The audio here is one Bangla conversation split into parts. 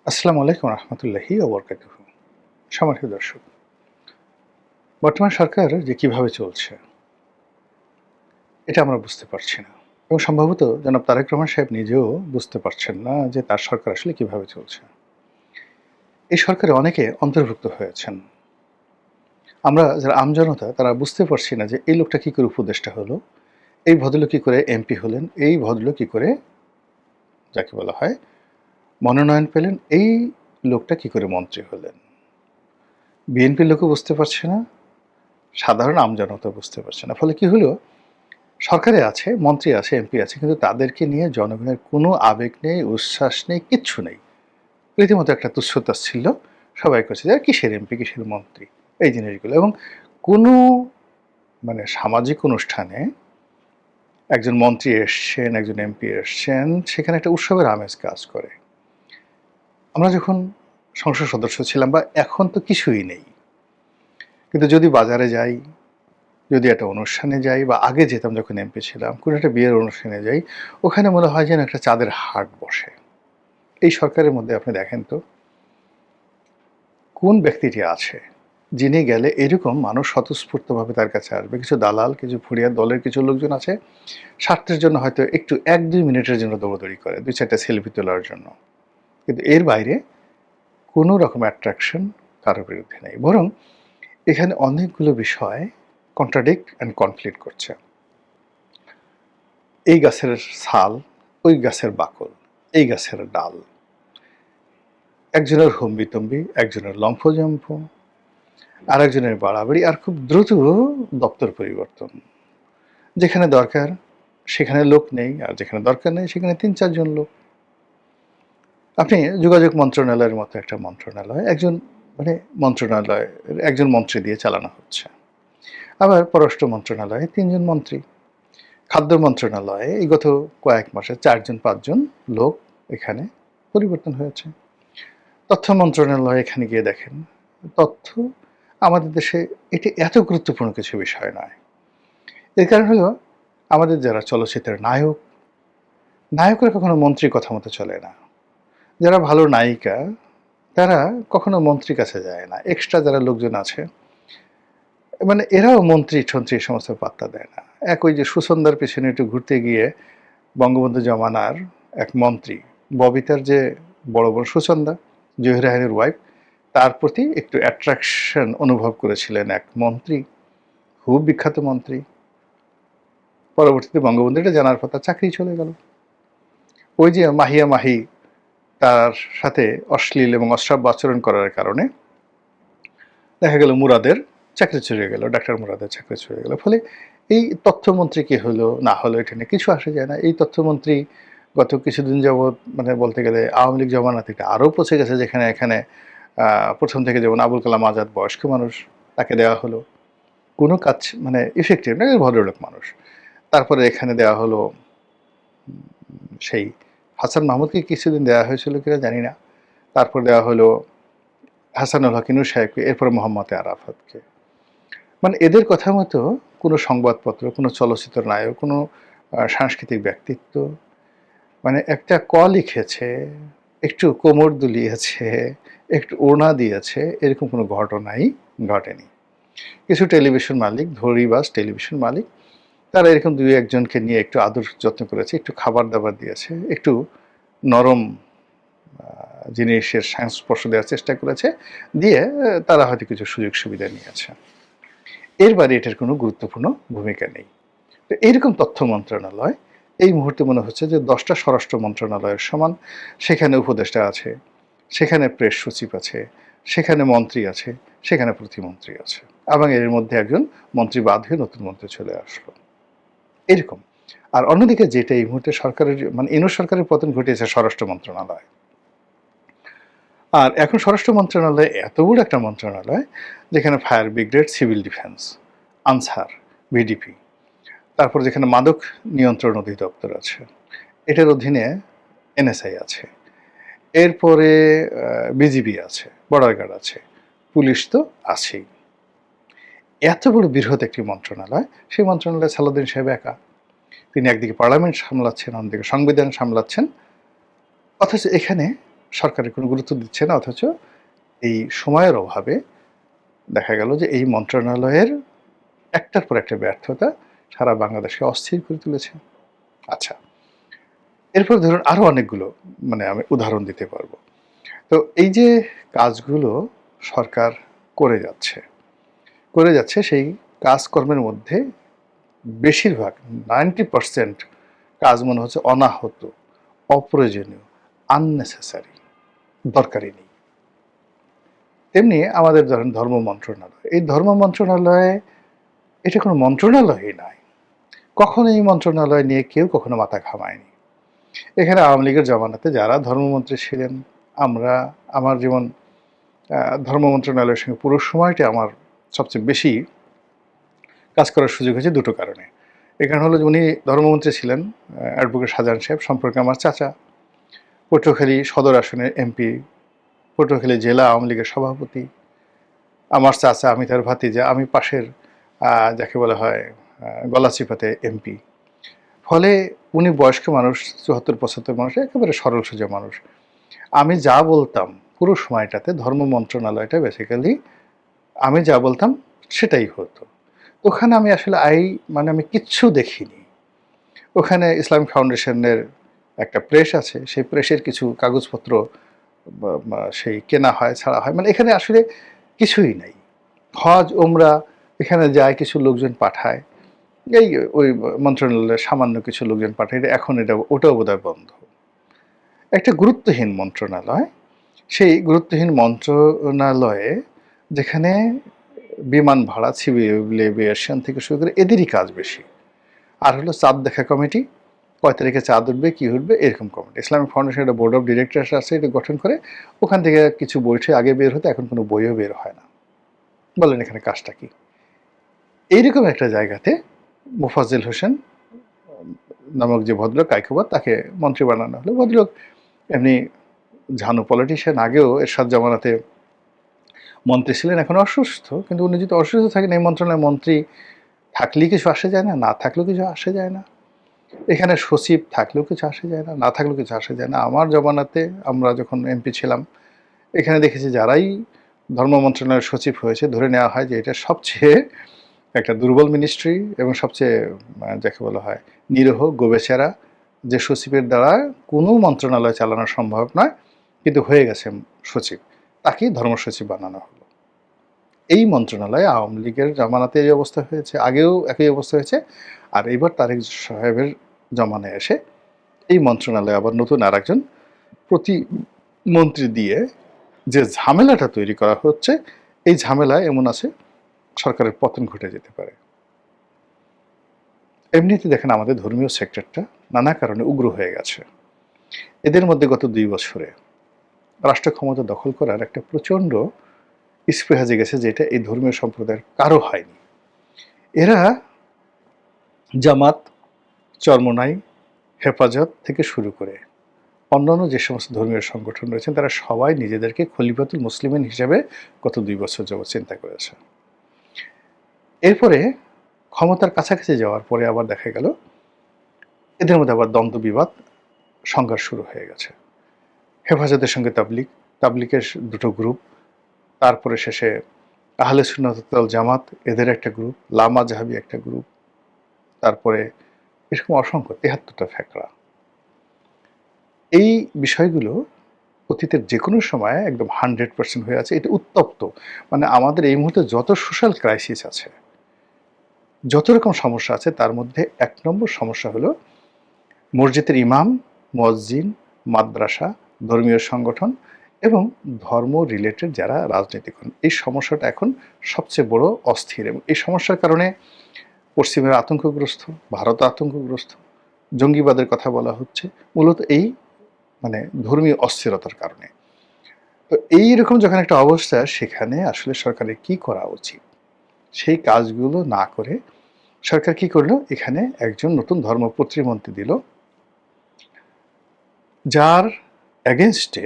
আসসালামু আলাইকুম রহমতুল্লাহি ওয়া বারাকাতুহু। সম্মানিত দর্শক, বর্তমান সরকার যে কিভাবে চলছে এটা আমরা বুঝতে পারছি না এবং সম্ভবত জনাব তারেক রহমান সাহেব নিজেও বুঝতে পারছেন না যে তার সরকার আসলে কিভাবে চলছে। এই সরকারে অনেকে অন্তর্ভুক্ত হয়েছেন। আমরা যারা আমজনতা তারা বুঝতে পারছি না যে এই লোকটা কি করে উপদেষ্টা হলো, এই ভদ্রলোক কি করে এমপি হলেন, এই ভদ্রলোক কি করে যাকে বলা হয় মনোনয়ন পেলেন, এই লোকটা কি করে মন্ত্রী হলেন। বিএনপির লোকও বুঝতে পারছে না, সাধারণ আমজনতা বুঝতে পারছে না। ফলে কি হলো, সরকারে আছে, মন্ত্রী আছে, এমপি আছে, কিন্তু তাদেরকে নিয়ে জনগণের কোনো আবেগ নেই, উচ্ছ্বাস নেই, কিচ্ছু নেই। রীতিমতো একটা তুচ্ছ-তাচ্ছিল্য সবাই করছে যে কিসের এমপি, কিসের মন্ত্রী, এই জিনিসগুলো। এবং কোনো সামাজিক অনুষ্ঠানে একজন মন্ত্রী এসছেন, একজন এমপি এসছেন, সেখানে একটা উৎসবের আমেজ কাজ করে। আমরা যখন সংসদ সদস্য ছিলাম বা এখন তো কিছুই নেই, কিন্তু যদি বাজারে যাই, যদি একটা অনুষ্ঠানে যাই বা আগে যেতাম যখন এমপি ছিলাম, কোনো একটা বিয়ের অনুষ্ঠানে যাই, ওখানে মনে হয় যেন একটা চাঁদের হাট বসে। এই সরকারের মধ্যে আপনি দেখেন তো কোন ব্যক্তিটি আছে যিনি গেলে এরকম মানুষ স্বতঃস্ফূর্তভাবে তার কাছে আসবে। কিছু দালাল, কিছু ফুরিয়ার দলের কিছু লোকজন আছে, স্বার্থের জন্য হয়তো একটু ১-২ মিনিটের জন্য দৌড়াদৌড়ি করে, ২-৪টা সেলফি তোলার জন্য। কিন্তু এর বাইরে কোনো রকম অ্যাট্রাকশন কারোর বিরুদ্ধে নেই। বরং এখানে অনেকগুলো বিষয় কন্ট্রাডিক্ট অ্যান্ড কনফ্লিক্ট করছে। এই গাছের ছাল, ওই গাছের বাকল, এই গাছের ডাল, একজনের হম্বিতম্বি, একজনের লম্ফজম্ফ, আরেকজনের বাড়াবাড়ি, আর খুব দ্রুত দপ্তর পরিবর্তন। যেখানে দরকার সেখানে লোক নেই, আর যেখানে দরকার নেই সেখানে ৩-৪ জন লোক। আপনি যোগাযোগ মন্ত্রণালয়ের মতো একটা মন্ত্রণালয় একজন মন্ত্রণালয়ের একজন মন্ত্রী দিয়ে চালানো হচ্ছে। আবার পররাষ্ট্র মন্ত্রণালয়ে ৩ জন মন্ত্রী। খাদ্য মন্ত্রণালয়ে এই গত কয়েক মাসে ৪ জন ৫ জন লোক এখানে পরিবর্তন হয়েছে। তথ্য মন্ত্রণালয় এখানে গিয়ে দেখেন, তথ্য আমাদের দেশে এটি এত গুরুত্বপূর্ণ কিছু বিষয় নয়। এর কারণ হলো আমাদের যারা চলচ্চিত্রের নায়ক, নায়করা কখনো মন্ত্রীর কথা মতো চলে না। যারা ভালো নায়িকা তারা কখনো মন্ত্রীর কাছে যায় না। এক্সট্রা যারা লোকজন আছে এরাও মন্ত্রী-ঠন্ত্রী এই সমস্ত পাত্তা দেয় না। ওই যে সুসন্দার পেছনে একটু ঘুরতে গিয়ে বঙ্গবন্ধু জমানার এক মন্ত্রী, ববিতার যে বড় বোন সুচন্দা, জহির রায়হানের ওয়াইফ, তার প্রতি একটু অ্যাট্রাকশন অনুভব করেছিলেন এক মন্ত্রী, খুব বিখ্যাত মন্ত্রী। পরবর্তীতে বঙ্গবন্ধু এটা জানার পর তার চাকরি চলে গেল। ওই যে মাহিয়া মাহি তার সাথে অশ্লীল এবং অশ্রাব্য আচরণ করার কারণে দেখা গেল মুরাদের চাকরি চলে গেল, ডাক্তার মুরাদের চাকরি চলে গেল। ফলে এই তথ্যমন্ত্রী কি হলো না হলো এটা নিয়ে কিছু আসে যায় না। এই তথ্যমন্ত্রী গত কিছুদিন যাবৎ বলতে গেলে আওয়ামী লীগ জমানা থেকে আরও পৌঁছে গেছে, যেখানে এখানে প্রথম থেকে যেমন আবুল কালাম আজাদ বয়স্ক মানুষ, তাকে দেওয়া হলো কোনো কাজ ইফেক্টিভ না, ভদ্রলোক মানুষ। তারপরে এখানে দেওয়া হলো সেই হাসান মাহমুদকে কিছুদিন দেওয়া হয়েছিল কিনা জানি না, তারপর দেওয়া হলো হাসানুল হক ইনু সাহেবকে, এরপর মোহাম্মদ আরাফাতকে। এদের কথা মতো কোনো সংবাদপত্র, কোনো চলচ্চিত্র নায়ক, কোনো সাংস্কৃতিক ব্যক্তিত্ব একটা লিখেছে, একটু কোমর দুলিয়েছে, একটু ওড়না দিয়েছে, এরকম কোনো ঘটনাই ঘটেনি। কিছু টেলিভিশন মালিক, ধরিবাজ টেলিভিশন মালিক, তারা এরকম ২-১ জনকে নিয়ে একটু আদর যত্ন করেছে, একটু খাবার দাবার দিয়েছে, একটু নরম জিনিসের সংস্পর্শ দেওয়ার চেষ্টা করেছে, দিয়ে তারা হয়তো কিছু সুযোগ সুবিধা নিয়েছে। এর বাইরে এটার কোনো গুরুত্বপূর্ণ ভূমিকা নেই। তো এইরকম তথ্য মন্ত্রণালয় এই মুহূর্তে মনে হচ্ছে যে 10টা স্বরাষ্ট্র মন্ত্রণালয়ের সমান। সেখানে উপদেষ্টা আছে, সেখানে প্রেস সচিব আছে, সেখানে মন্ত্রী আছে, সেখানে প্রতিমন্ত্রী আছে, এবং এর মধ্যে একজন মন্ত্রী বাদ হয়ে নতুন মন্ত্রী চলে আসলো, এরকম। আর অন্যদিকে যেটা এই মুহূর্তে সরকারের ইনু সরকারের পতন ঘটিয়েছে স্বরাষ্ট্র মন্ত্রণালয়। আর এখন স্বরাষ্ট্র মন্ত্রণালয় এত বড় একটা মন্ত্রণালয় যেখানে fire brigade, civil defence, answer, VDP, তারপর যেখানে মাদক নিয়ন্ত্রণ অধিদপ্তর আছে, এটার অধীনে এনএসআই আছে, এরপরে বিজিবি আছে, বর্ডার গার্ড আছে, পুলিশ তো আছেই। এত বড় বৃহৎ একটি মন্ত্রণালয়, সেই মন্ত্রণালয়ে সালাউদ্দিন সাহেব একা। তিনি একদিকে পার্লামেন্ট সামলাচ্ছেন, অন্যদিকে সংবিধান সামলাচ্ছেন, অথচ এখানে সরকারের কোনো গুরুত্ব দিচ্ছে না, অথচ এই সময়ের অভাবে দেখা গেল যে এই মন্ত্রণালয়ের একটার পর একটা ব্যর্থতা সারা বাংলাদেশকে অস্থির করে তুলেছে। আচ্ছা, এরপর ধরুন আরো অনেকগুলো আমি উদাহরণ দিতে পারবো। তো এই যে কাজগুলো সরকার করে যাচ্ছে সেই কাজকর্মের মধ্যে বেশিরভাগ 90% কাজ মনে হচ্ছে অনাহত, অপ্রয়োজনীয়, আননেসেসারি, দরকারই নেই। তেমনি আমাদের ধরেন ধর্ম মন্ত্রণালয়, এই ধর্ম মন্ত্রণালয়ে এটা কোনো মন্ত্রণালয়ই নয়, কখনো এই মন্ত্রণালয় নিয়ে কেউ কখনো মাথা ঘামায়নি। এখানে আওয়ামী লীগের জমানাতে যারা ধর্মমন্ত্রী ছিলেন, আমার যেমন ধর্ম মন্ত্রণালয়ের সঙ্গে পুরো সময়টা আমার সবচেয়ে বেশি কাজ করার সুযোগ হয়েছে দুটো কারণে। এখানে হলো যে উনি ধর্মমন্ত্রী ছিলেন, অ্যাডভোকেট শাহজাহান সাহেব সম্পর্কে আমার চাচা, পটুয়াখালী সদর আসনের এমপি, পটুয়াখালী জেলা আওয়ামী লীগের সভাপতি, আমার চাচা, আমি তার ভাতিজা, আমি পাশের যাকে বলা হয় গলাচিপাতে এমপি। ফলে উনি বয়স্ক মানুষ, ৭৪-৭৫ মানুষ, একেবারে সরল সোজা মানুষ। আমি যা বলতাম পুরো সময়টাতে ধর্ম মন্ত্রণালয়টা বেসিক্যালি আমি যা বলতাম সেটাই হতো। ওখানে আমি আসলে আমি কিচ্ছু দেখিনি। ওখানে ইসলামিক ফাউন্ডেশনের একটা প্রেস আছে, সেই প্রেসের কিছু কাগজপত্র সেই কেনা হয়, ছাড়া হয়, এখানে আসলে কিছুই নাই। হজ ওমরা এখানে যায়, কিছু লোকজন পাঠায়, এই ওই মন্ত্রণালয়ের সামান্য কিছু লোকজন পাঠায়, এখন ওটাও বোধহয় বন্ধ। একটা গুরুত্বহীন মন্ত্রণালয়, সেই গুরুত্বহীন মন্ত্রণালয়ে যেখানে বিমান ভাড়া, সিভিল এভিয়েশন থেকে শুরু করে এদেরই কাজ বেশি। আর হলো চাঁদ দেখা কমিটি, কয় তারিখে চাঁদ উঠবে, কী উঠবে, এরকম কমিটি। ইসলামিক ফাউন্ডেশন একটা বোর্ড অফ ডিরেক্টরস আছে, এটা গঠন করে, ওখান থেকে কিছু বইটি আগে বের হতো, এখন কোনো বইও বের হয় না। বলেন এখানে কাজটা কি? এইরকম একটা জায়গাতে মোফাজ্জেল হোসেন নামক যে ভদ্রলোক কায়কোবাদ, তাকে মন্ত্রী বানানো হলো। ভদ্রলোক এমনি ঝানু পলিটিশিয়ান, আগেও এরশাদ জামানাতে মন্ত্রী ছিলেন, এখন অসুস্থ, কিন্তু উনি যদি অসুস্থ থাকেন এই মন্ত্রণালয়ের মন্ত্রী থাকলেই কিছু আসে যায় না, না থাকলেও কিছু আসে যায় না। এখানে সচিব থাকলেও কিছু আসে যায় না, না থাকলেও কিছু আসে যায় না। আমার জমানাতে আমরা যখন এমপি ছিলাম, এখানে দেখেছি যারাই ধর্ম মন্ত্রণালয়ের সচিব হয়েছে ধরে নেওয়া হয় যে এটা সবচেয়ে একটা দুর্বল মিনিস্ট্রি এবং সবচেয়ে যাকে বলা হয় নিরীহ গোবেচারা, যে সচিবের দ্বারা কোনো মন্ত্রণালয় চালানো সম্ভব নয়, কিন্তু হয়ে গেছে সচিব, তাকেই ধর্ম সচিব বানানো হলো। এই মন্ত্রণালয়ে আওয়ামী লীগের জামানাতে এই অবস্থা হয়েছে, আগেও একই অবস্থা হয়েছে, আর এবার তারেক সাহেবের জমানায় এসে এই মন্ত্রণালয়ে আবার নতুন আর একজন প্রতিমন্ত্রী দিয়ে যে ঝামেলাটা তৈরি করা হচ্ছে, এই ঝামেলায় এমন আছে সরকারের পতন ঘটে যেতে পারে। এমনিতে দেখেন আমাদের ধর্মীয় সেক্টরটা নানা কারণে উগ্র হয়ে গেছে। এদের মধ্যে গত ২ বছরে রাষ্ট্র ক্ষমতা দখল করার একটা প্রচণ্ড স্পৃহা জেগেছে, যেটা এই ধর্মীয় সম্প্রদায়ের কারো হয়নি। এরা জামাত, চরমোনাই, হেফাজত থেকে শুরু করে অন্যান্য যে সমস্ত ধর্মীয় সংগঠন রয়েছেন, তারা সবাই নিজেদেরকে খলিফাতুল মুসলিমিন হিসেবে গত ২ বছর যাবৎ চিন্তা করেছে। এরপরে ক্ষমতার কাছাকাছি যাওয়ার পরে আবার দেখা গেল এদের মধ্যে আবার দ্বন্দ্ব বিবাদ, সংঘর্ষ শুরু হয়ে গেছে। হেফাজতের সঙ্গে তাবলিগের দুটো গ্রুপ, তারপরে শেষে আহলে সুন্নাত ওয়াল জামাত, এদের একটা গ্রুপ, লামা জাহাবি একটা গ্রুপ, তারপরে এরকম অসংখ্য ৭৩টা ফ্যাকড়া। এই বিষয়গুলো অতীতের যে কোনো সময় একদম 100% হয়ে আছে। এটা উত্তপ্ত, আমাদের এই মুহূর্তে যত সোশ্যাল ক্রাইসিস আছে, যত রকম সমস্যা আছে, তার মধ্যে ১ নম্বর সমস্যা হলো মসজিদের ইমাম, মুয়াজ্জিন, মাদ্রাসা, ধর্মীয় সংগঠন এবং ধর্ম রিলেটেড যারা রাজনীতি করেন, এই সমস্যাটা এখন সবচেয়ে বড় অস্থির। এবং এই সমস্যার কারণে পশ্চিমের আতঙ্কগ্রস্ত, ভারত আতঙ্কগ্রস্ত, জঙ্গিবাদের কথা বলা হচ্ছে, মূলত এই ধর্মীয় অস্থিরতার কারণে। তো এইরকম যখন একটা অবস্থা, সেখানে আসলে সরকারের কি করা উচিত? সেই কাজগুলো না করে সরকার কি করলো? এখানে একজন নতুন ধর্ম প্রতিমন্ত্রী দিল, যার এগেনস্টে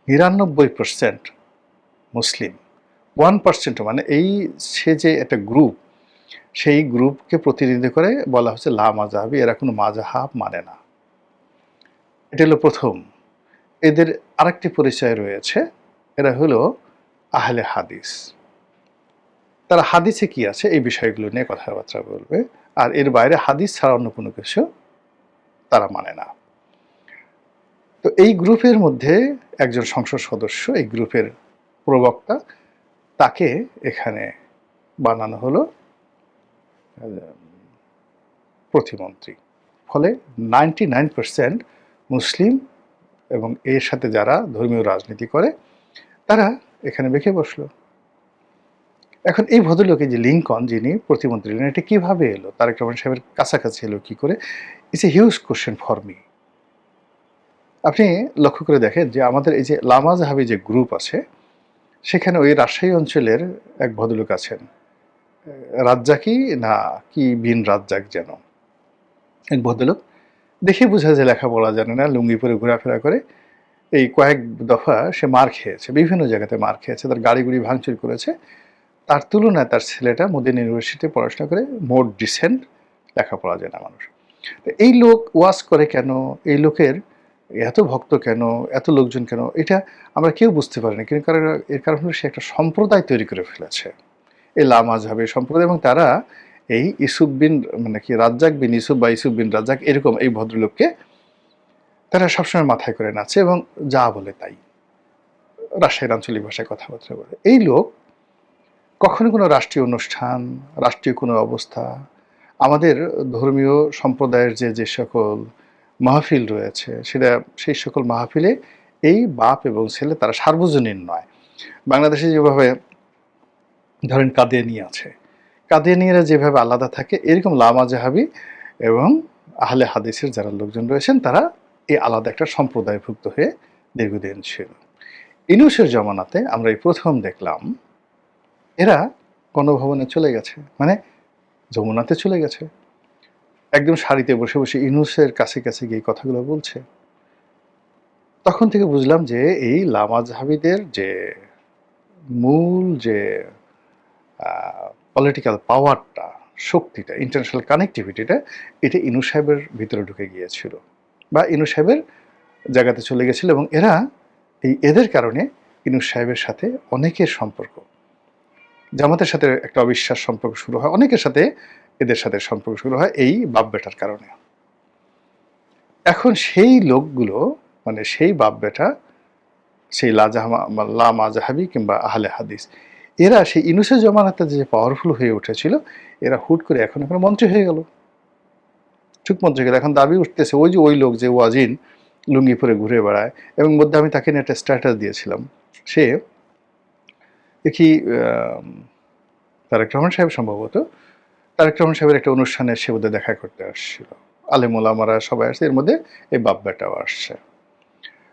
৯৯% মুসলিম, 1% এই সে যে একটা গ্রুপ, সেই গ্রুপকে প্রতিনিধিত্ব করে বলা হচ্ছে লা মাযহাবি, এরা কোনো মাযহাব মানে না। এটা হলো প্রথম। এদের আরেকটি পরিচয় রয়েছে, এরা হলো আহলে হাদিস। তারা হাদিসে কি আছে এই বিষয়গুলো নিয়ে কথাবার্তা বলবে, আর এর বাইরে হাদিস ছাড়া অন্য কোনো কিছু তারা মানে না। তো এই গ্রুপের মধ্যে একজন সংসদ সদস্য, এই গ্রুপের প্রবক্তা, তাকে এখানে বানানো হলো প্রতিমন্ত্রী। ফলে 99% মুসলিম এবং এর সাথে যারা ধর্মীয় রাজনীতি করে তারা এখানে বেঁকে বসলো। এখন এই ভদ্রলোকে যে লিঙ্কন, যিনি প্রতিমন্ত্রী হলেন, এটা কিভাবে এলো, তারেক রহমান সাহেবের কাছাকাছি এলো কি করে? It's a huge question for me. আপনি লক্ষ্য করে দেখেন যে আমাদের এই যে লামাজহাবি যে গ্রুপ আছে, সেখানে ওই রাজশাহী অঞ্চলের এক ভদ্রলোক আছেন, রাজ্জাকি না কি বিন রাজ্জাক যেন এক ভদ্রলোক, দেখে বোঝা যায় লেখাপড়া জানে না, লুঙ্গি পরে ঘোরাফেরা করে। এই কয়েক দফা সে মার খেয়েছে, বিভিন্ন জায়গাতে মার খেয়েছে, তার গাড়ি ভাঙচুর করেছে। তার তুলনায় তার ছেলেটা মদিনা ইউনিভার্সিটিতে পড়াশোনা করে মোর ডিসেন্ট, লেখাপড়া জানা মানুষ। তো এই লোক ওয়াজ করে কেন, এই লোকের এত ভক্ত কেন, এত লোকজন কেন, এটা আমরা কেউ বুঝতে পারিনি। কিন্তু কারণ এর কারণ হলো সে একটা সম্প্রদায় তৈরি করে ফেলেছে, এই লামাজহাবি সম্প্রদায়। এবং তারা এই ইউসুফ বিন মানে কি রাজ্জাক বিন ইউসুফ বা ইউসুফ বিন রাজ্জাক এরকম এই ভদ্রলোককে তারা সবসময় মাথায় করে নাচে এবং যা বলে তাই, রাজশাহীর আঞ্চলিক ভাষায় কথাবার্তা বলে। এই লোক কখনো কোনো রাষ্ট্রীয় অনুষ্ঠান, রাষ্ট্রীয় কোনো অবস্থা, আমাদের ধর্মীয় সম্প্রদায়ের যে সকল মাহফিল রয়েছে, সেই সকল মাহফিলে এই বাপ এবং ছেলে তারা সার্বজনীন নয়। বাংলাদেশে যেভাবে ধরেন কাদিয়ানী আছে, কাদিয়ানীরা যেভাবে আলাদা থাকে, এরকম লামাজহাবি এবং আহলে হাদিসের যারা লোকজন রয়েছেন তারা এই আলাদা একটা সম্প্রদায়ভুক্ত হয়ে দীর্ঘদিন ছিল। ইউনূসের জমানাতে আমরা এই প্রথম দেখলাম এরা গণভবনে চলে গেছে, মানে যমুনাতে চলে গেছে, একদম সারিতে বসে বসে ইউনূসের কাছে কাছে গিয়ে কথাগুলো বলছে। তখন থেকে বুঝলাম যে এই লামাজহাবিদের যে মূল যে পলিটিক্যাল পাওয়ারটা, শক্তিটা, ইন্টারন্যাশনাল কানেক্টিভিটিটা, এটা ইউনূস সাহেবের ভিতরে ঢুকে গিয়েছিল বা ইউনূস সাহেবের জায়গাতে চলে গেছিল। এবং এদের কারণে ইউনূস সাহেবের সাথে অনেকের সম্পর্ক, জামাতের সাথে একটা অবিশ্বাস সম্পর্ক শুরু হয়, অনেকের সাথে এদের সাথে সম্পর্ক শুরু হয় এই বাপ বেটার কারণে। এখন সেই লোকগুলো, মানে সেই বাপ বেটা, সেই লামাজহাবি কিংবা আহলে হাদিস, এরা সেই ইউনূসের জমানাতে যে পাওয়ারফুল হয়ে উঠেছিল, এরা হুট করে এখন মন্ত্রী হয়ে গেল, ঠিক মন্ত্রী গেল। এখন দাবি উঠতেছে ওই যে ওই লোক যে ওয়াজিন লুঙ্গি পরে ঘুরে বেড়ায়, এবং মধ্যে আমি তাকে নিয়ে একটা স্ট্যাটাস দিয়েছিলাম, সে দেখি তারেক রহমান সাহেব সম্ভবত, তারেক রহমান সাহেবের একটা অনুষ্ঠানে সে বোধহয় দেখা করতে আসছিল, আলেম ওলামারা সবাই আসছে, এর মধ্যে এই বাপ বেটাও আসছে।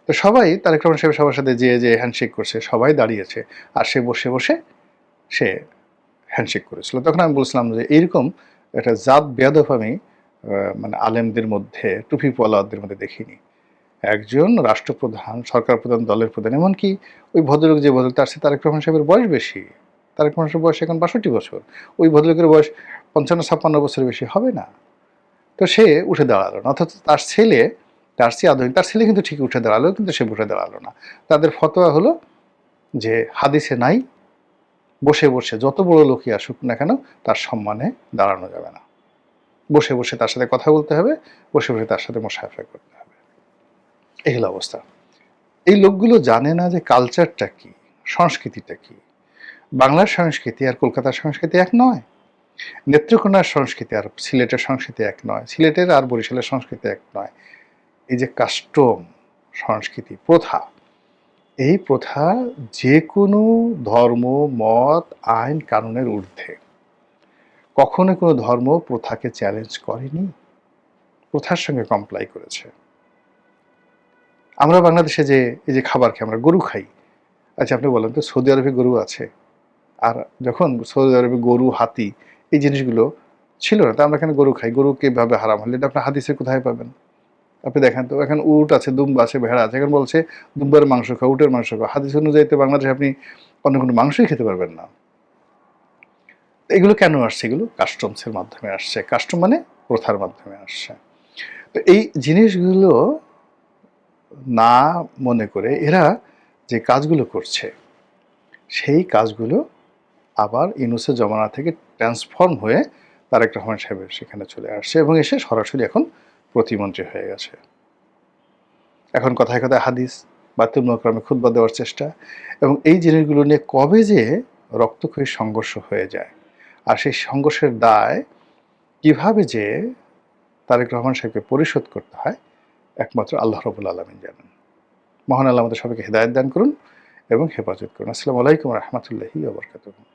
তো সবাই তারেক রহমান সাহেব সবার সাথে যে হ্যান্ডশেক করছে, সবাই দাঁড়িয়েছে, আর সে বসে বসে সে হ্যান্ডশেক করেছিল। তখন আমি বলছিলাম যে এইরকম একটা জাত বেয়াদব আমি মানে আলেমদের মধ্যে, টুপিওয়ালাদের মধ্যে দেখিনি। একজন রাষ্ট্রপ্রধান, সরকার প্রধান, দলের প্রধান, এমনকি ওই ভদ্রলোক যে ভদ্রলোক, তার সাথে তারেক রহমান সাহেবের বয়স বেশি। তারেক রহমান সাহেবের বয়স এখন 62 বছর, ওই ভদ্রলোকের বয়স 55-56 বছরের বেশি হবে না। তো সে উঠে দাঁড়ালো না, অর্থাৎ তার ছেলে তার চেয়ে আধুনিক, তার ছেলে কিন্তু ঠিকই উঠে দাঁড়ালো, কিন্তু সে উঠে দাঁড়ালো না। তাদের ফতোয়া হলো যে হাদিসে নাই, বসে বসে যত বড় লোকই আসুক না কেন তার সম্মানে দাঁড়ানো যাবে না, বসে বসে তার সাথে কথা বলতে হবে, বসে বসে তার সাথে মুসাফা করতে হবে। এই হলো অবস্থা। এই লোকগুলো জানে না যে কালচারটা কি, সংস্কৃতিটা কি। বাংলার সংস্কৃতি আর কলকাতার সংস্কৃতি এক নয়, নেত্রকোনার সংস্কৃতি আর সিলেটের সংস্কৃতি এক নয়, সিলেটের আর বরিশালের সংস্কৃতি এক নয়। এই যে কাস্টম, সংস্কৃতি, প্রথা, এই প্রথা যে কোনো ধর্ম, মত, আইন কানুনের ঊর্ধ্বে। কখনো কোনো ধর্ম প্রথাকে চ্যালেঞ্জ করেনি, প্রথার সঙ্গে কমপ্লাই করেছে। আমরা বাংলাদেশে যে এই যে খাবার খাই, আমরা গরু খাই, আচ্ছা আপনি বলেন তো সৌদি আরবে গরু আছে? আর যখন সৌদি আরবে গরু, হাতি এই জিনিসগুলো ছিল না, তা আমরা এখানে গরু খাই, গরু কিভাবে হারাম হলে এটা আপনার হাদিসে কোথায় পাবেন? আপনি দেখেন তো, এখন উট আছে, দুম্বা আছে, ভেড়া আছে, এখন বলছে দুম্বার মাংস খাও, উটের মাংস খাও। হাদিস অনুযায়ী তো বাংলাদেশে আপনি অন্য কোনো মাংসই খেতে পারবেন না। এগুলো কেন আসছে? এগুলো কাস্টমসের মাধ্যমে আসছে। কাস্টম মানে প্রথার মাধ্যমে আসছে। তো এই জিনিসগুলো না মনে করে এরা যে কাজগুলো করছে সেই কাজগুলো আবার ইউনূসের জমানা থেকে ট্রান্সফর্ম হয়ে তারেক রহমান সাহেবের সেখানে চলে আসছে এবং এসে সরাসরি এখন প্রতিমন্ত্রী হয়ে গেছে। এখন কথায় কথায় হাদিস, বায়তুল মোকাররমে খুতবা দেওয়ার চেষ্টা, এবং এই জিনিসগুলো নিয়ে কবে যে রক্তক্ষয়ী সংঘর্ষ হয়ে যায়, আর সেই সংঘর্ষের দায় কিভাবে যে তারেক রহমান সাহেবকে পরিশোধ করতে হয় একমাত্র আল্লাহ রাব্বুল আলামিন জানেন। মহান আল্লাহ আমাদের সবাইকে হিদায়াত দান করুন এবং হেফাজত করুন। আসসালামু আলাইকুম ওয়া রাহমাতুল্লাহি ওয়া বারাকাতুহু।